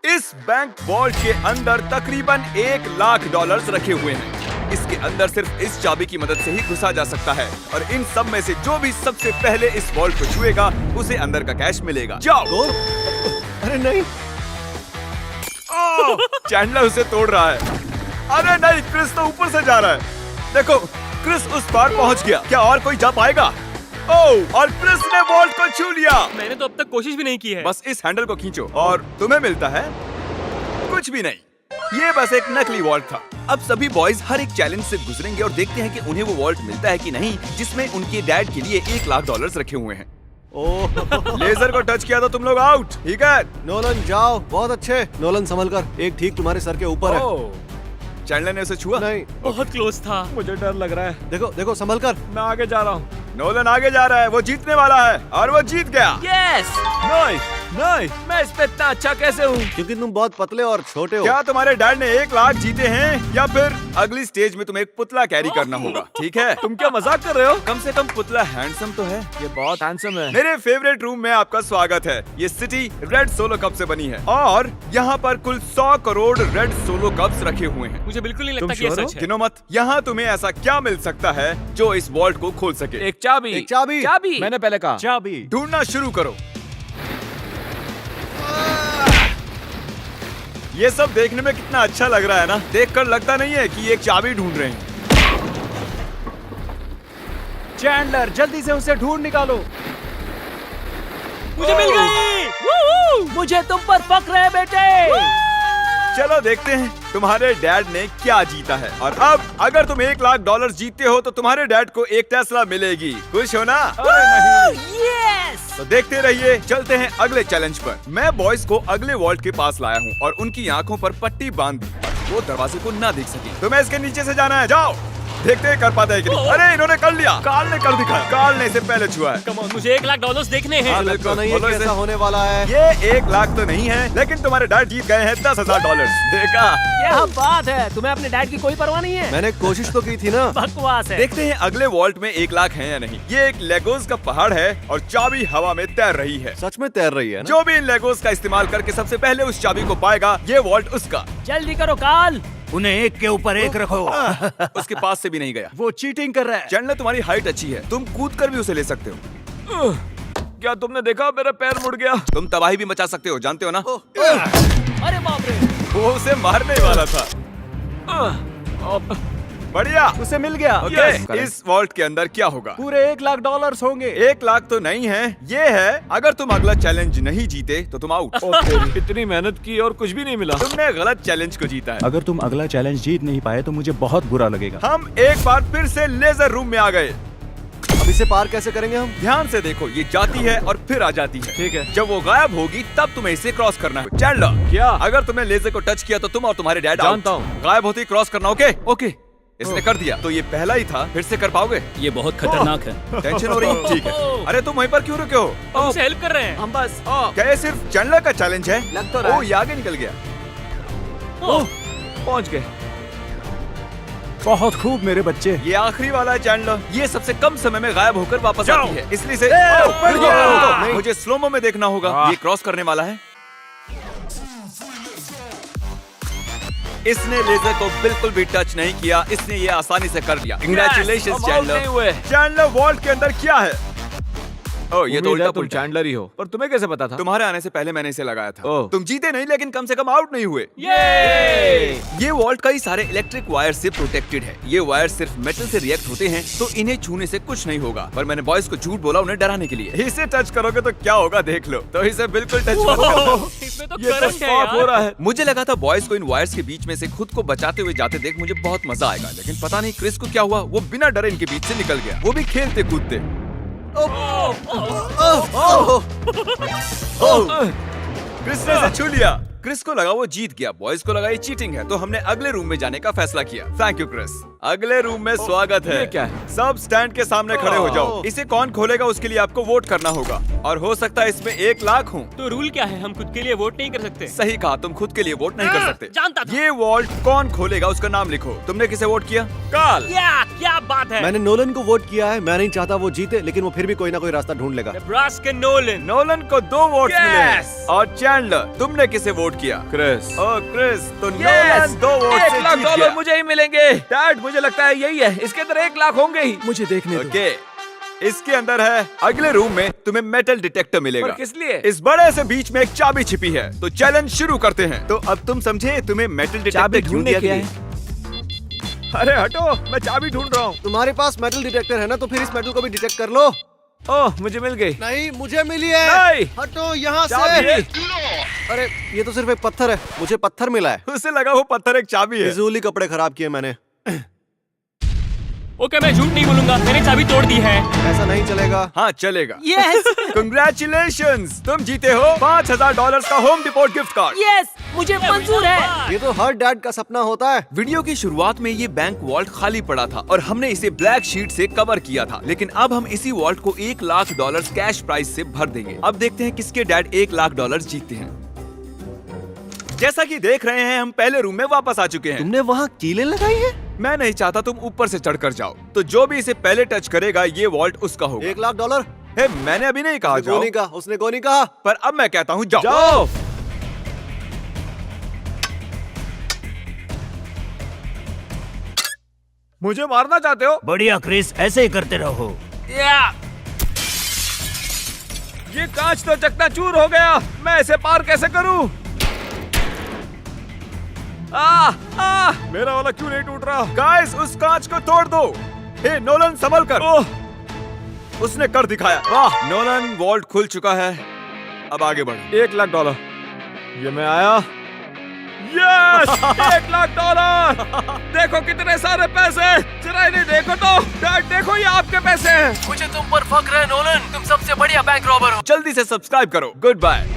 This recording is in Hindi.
इस बैंक वॉल्ट के अंदर तकरीबन $1,00,000 रखे हुए हैं। इसके अंदर सिर्फ इस चाबी की मदद से ही घुसा जा सकता है और इन सब में से जो भी सबसे पहले इस वॉल्ट को छुएगा उसे अंदर का कैश मिलेगा। जाओ। अरे नहीं, चैंडलर उसे तोड़ रहा है। अरे नहीं, क्रिस तो ऊपर से जा रहा है। देखो, क्रिस उस पार पहुंच गया। क्या और कोई जा पाएगा? ओह, और क्रिस ने वॉल्ट को छू लिया। मैंने तो अब तक कोशिश भी नहीं की है। बस इस हैंडल को खींचो और तुम्हें मिलता है कुछ भी नहीं। ये बस एक नकली वॉल्ट था। अब सभी बॉयज हर एक चैलेंज से गुजरेंगे और देखते हैं कि उन्हें वो वॉल्ट मिलता है कि नहीं जिसमें उनके डैड के लिए $1,00,000 रखे हुए हैं। ओह लेजर को टच किया तो तुम लोग आउट। ठीक है, नोलन जाओ, बहुत अच्छे। नोलन संभल कर, एक ठीक तुम्हारे सर के ऊपर है। चैंडलर ने उसे छुआ? नहीं, बहुत क्लोज था। मुझे डर लग रहा है। देखो देखो, संभल कर। मैं आगे जा रहा हूँ। नोलन आगे जा रहा है, वो जीतने वाला है और वो जीत गया। यस। नहीं नहीं, मैं इस पे इतना अच्छा कैसे हूँ? क्योंकि तुम बहुत पतले और छोटे हो। क्या तुम्हारे डैड ने $1,00,000 जीते हैं या फिर अगली स्टेज में तुम्हें एक पुतला कैरी करना होगा? ठीक है, तुम क्या मजाक कर रहे हो? कम से कम पुतला हैंडसम तो है। ये बहुत हैंडसम है। मेरे फेवरेट रूम में आपका स्वागत है। ये सिटी रेड सोलो कप से बनी है और यहाँ पर कुल 100 करोड़ रेड सोलो कप्स रखे हुए हैं। मुझे बिल्कुल नहीं तुम लगता कि ये sure हो? सच है। गिनो मत। यहाँ तुम्हें ऐसा क्या मिल सकता है जो इस वॉल्ट को खोल सके? एक चाबी। एक चाबी। चाबी। मैंने पहले कहा चाबी। ढूंढना शुरू करो। ये सब देखने में कितना अच्छा लग रहा है ना? देखकर लगता नहीं है कि ये एक चाबी ढूंढ रहे हैं। चैंडलर, जल्दी से उसे ढूंढ निकालो। मुझे मिल गई। मुझे तुम पर फक्र है बेटे। चलो देखते हैं तुम्हारे डैड ने क्या जीता है। और अब अगर तुम $1,00,000 जीतते हो तो तुम्हारे डैड को एक टेस्ला मिलेगी। खुश हो ना? यस। तो देखते रहिए। चलते हैं अगले चैलेंज पर। मैं बॉयज को अगले वॉल्ट के पास लाया हूँ और उनकी आंखों पर पट्टी बांध दी। वो दरवाजे को ना देख सके। तुम्हें इसके नीचे से जाना है। जाओ, देखते हैं कर पाते हैं कि नहीं। अरे इन्होंने कर लिया। कार्ल ने कर दिखाया। कार्ल ने इसे पहले छुआ है। कम ऑन, मुझे $1,00,000 देखने हैं। हाँ, लगता नहीं है बोलो कि इसे। ऐसा होने वाला है। ये $1,00,000 तो नहीं है, लेकिन तुम्हारे डैड जीत गए हैं $10,000। देखा? क्या बात है, तुम्हें अपने डैड की कोई परवाह नहीं है? मैंने कोशिश तो की थी ना। बकवास है। देखते हैं अगले वॉल्ट में $1,00,000 है या नहीं। ये एक लेगोस का पहाड़ है और चाबी हवा में तैर रही है। सच में तैर रही है ना? जो भी इन लेगोस का इस्तेमाल करके सबसे पहले उस चाबी को पाएगा, ये वॉल्ट उसका। जल्दी करो कार्ल। उन्हें एक के ऊपर एक रखो। उसके पास से भी नहीं गया। वो चीटिंग कर रहा है। चैंडलर, तुम्हारी हाइट अच्छी है, तुम कूद कर भी उसे ले सकते हो। क्या तुमने देखा मेरा पैर मुड़ गया? तुम तबाही भी मचा सकते हो, जानते हो ना? अरे बाप रे। वो उसे मारने वाला था। बढ़िया, उसे मिल गया। ओके, इस वॉल्ट के अंदर क्या होगा? पूरे $1,00,000 होंगे। $1,00,000 तो नहीं है, ये है अगर तुम अगला चैलेंज नहीं जीते तो तुम आउट। इतनी मेहनत की और कुछ भी नहीं मिला। तुमने गलत चैलेंज को जीता है। अगर तुम अगला चैलेंज जीत नहीं पाए तो मुझे बहुत बुरा लगेगा। हम एक बार फिर से लेजर रूम में आ गए। अब इसे पार कैसे करेंगे हम? ध्यान से देखो, ये जाती है और फिर आ जाती है। ठीक है। जब वो गायब होगी तब तुम्हें इसे क्रॉस करना है। चैंडलर, क्या? अगर तुमने लेजर को टच किया तो तुम और तुम्हारे डैड जानता आउट। हूँ। गायब होते ही क्रॉस करना। ओके ओके, इसने कर दिया। तो ये पहला ही था, फिर से कर पाओगे? ये बहुत खतरनाक है। टेंशन हो रही? ठीक है। अरे तुम वहीं पर क्यों रुके हो? हम उसे हेल्प कर रहे हैं। हम बस क्या ये सिर्फ चैंडलर का चैलेंज है? लग तो रहा है। ओ, ये आगे निकल गया। पहुंच गए। बहुत खूब मेरे बच्चे। ये आखिरी वाला है चैंडलर। ये सबसे कम समय में गायब होकर वापस आती है, इसलिए से नहीं। मुझे स्लोमो में देखना होगा। ये क्रॉस करने वाला है। इसने लेजर को बिल्कुल भी टच नहीं किया, इसने ये आसानी से कर लिया। Congratulations, हम out नहीं हुए। चैंडलर, वॉल्ट के अंदर क्या है? ओह, ये तो उल्टा तुम पुल्टा है। चैंडलर ही हो। पर तुम्हें कैसे पता था? तुम्हारे आने से पहले मैंने इसे लगाया था। ओह। तुम जीते नहीं, लेकिन कम से कम आउट नहीं हुए। ये ये वॉल्ट कई सारे इलेक्ट्रिक वायर से प्रोटेक्टेड है। ये वायर सिर्फ मेटल से रिएक्ट होते हैं, तो इन्हें छूने से कुछ नहीं होगा। पर मैंने बॉयज को झूठ बोला उन्हें डराने के लिए। इसे टच करोगे तो क्या होगा देख लो। तो इसे बिल्कुल टच मत करो। इसमें तो ये तो करंट है साफ हो यार। रहा है। मुझे लगा था बॉयज को इन वायर्स के बीच में से खुद को बचाते हुए जाते देख मुझे बहुत मजा आएगा, लेकिन पता नहीं क्रिस को क्या हुआ। वो बिना डरे इनके बीच से निकल गया, वो भी खेलते कूदते। क्रिस ने इसे छू लिया। क्रिस को लगा वो जीत गया, बॉयज को लगा ये चीटिंग है, तो हमने अगले रूम में जाने का फैसला किया। Thank you Chris. अगले रूम में स्वागत है। ये क्या है? सब स्टैंड के सामने खड़े हो जाओ। इसे कौन खोलेगा उसके लिए आपको वोट करना होगा, और हो सकता है इसमें $1,00,000 हो। तो रूल क्या है, हम खुद के लिए वोट नहीं कर सकते? सही कहा, तुम खुद के लिए वोट नहीं कर सकते। जानता था। ये वॉल्ट कौन खोलेगा उसका नाम लिखो। तुमने किसे वोट किया? कार्ल। क्या बात है। मैंने नोलन को वोट किया है। मैं नहीं चाहता वो जीते, लेकिन वो फिर भी कोई ना कोई रास्ता ढूंढ लेगा। Nebraska Nolan. नोलन को 2 वोट्स Yes! मिले हैं। और चैंडलर, तुमने किसे वोट वोट किया। क्रिस। ओ क्रिस, तो नोलन 2 वोट से $1 लाख जीत गया। मुझे ही मिलेंगे। डैड मुझे लगता है यही है, इसके अंदर 1 लाख होंगे ही। मुझे देखने दो। ओके, इसके अंदर है। अगले रूम में तुम्हें मेटल डिटेक्टर मिलेगा। पर किस लिए? इस बड़े से बीच में एक चाबी छिपी है। तो चैलेंज शुरू करते हैं। तो अब तुम समझे तुम्हें मेटल डिटेक्टर चाबी क्यों ढूंढने दिया क्या गया? है? अरे हटो, मैं चाबी ढूंढ रहा हूँ। तुम्हारे पास मेटल डिटेक्टर है ना, तो फिर इस मेटल को भी डिटेक्ट कर लो। ओह, मुझे मिल गई। नहीं, मुझे मिली है। नहीं। हटो यहाँ चाबी। से। अरे ये तो सिर्फ एक पत्थर है, मुझे पत्थर मिला है। उसे लगा वो पत्थर एक चाबी है। फिजूली कपड़े खराब किए मैंने। ओके, मैं झूठ नहीं बोलूंगा, मैंने चाबी तोड़ दी है। ऐसा नहीं चलेगा। हाँ चलेगा। यस कंग्रेचुलेशंस, तुम जीते हो $5000 का home deport gift card. Yes, मुझे मंजूर है। ये तो हर डैड का सपना होता है। वीडियो की शुरुआत में ये बैंक वॉल्ट खाली पड़ा था और हमने इसे ब्लैक शीट से कवर किया था, लेकिन अब हम इसी वॉल्ट को $1 लाख कैश प्राइस से भर देंगे। अब देखते हैं किसके डैड $1 लाख जीतते हैं। जैसा कि देख रहे हैं, हम पहले रूम में वापस आ चुके हैं। तुमने वहाँ कीलें लगाई है? मैं नहीं चाहता तुम ऊपर से चढ़कर जाओ, तो जो भी इसे पहले टच करेगा ये वॉल्ट उसका होगा। $1 लाख। हे, मैंने अभी नहीं कहा जाओ, नहीं कहा, उसने को नहीं कहा। पर अब मैं कहता हूँ जाओ। जाओ। मुझे मारना चाहते हो? बढ़िया क्रिस, ऐसे ही करते रहो। ये कांच तो चकनाचूर हो गया, मैं इसे पार कैसे करूं? मेरा वाला क्यों नहीं टूट रहा? गाइस, उस कांच को तोड़ दो। हे नोलन, संभल कर। उसने कर दिखाया। वाह, नोलन, वॉल्ट खुल चुका है। अब आगे बढ़ो। $1 लाख। ये मैं आया। यस, $1 लाख। देखो कितने सारे पैसे। जरा इन्हें देखो तो। डैड देखो, ये आपके पैसे हैं। मुझे तुम पर फक्र है नोलन, तुम सबसे बढ़िया बैंक रॉबर हो। जल्दी से सब्सक्राइब करो। Good bye.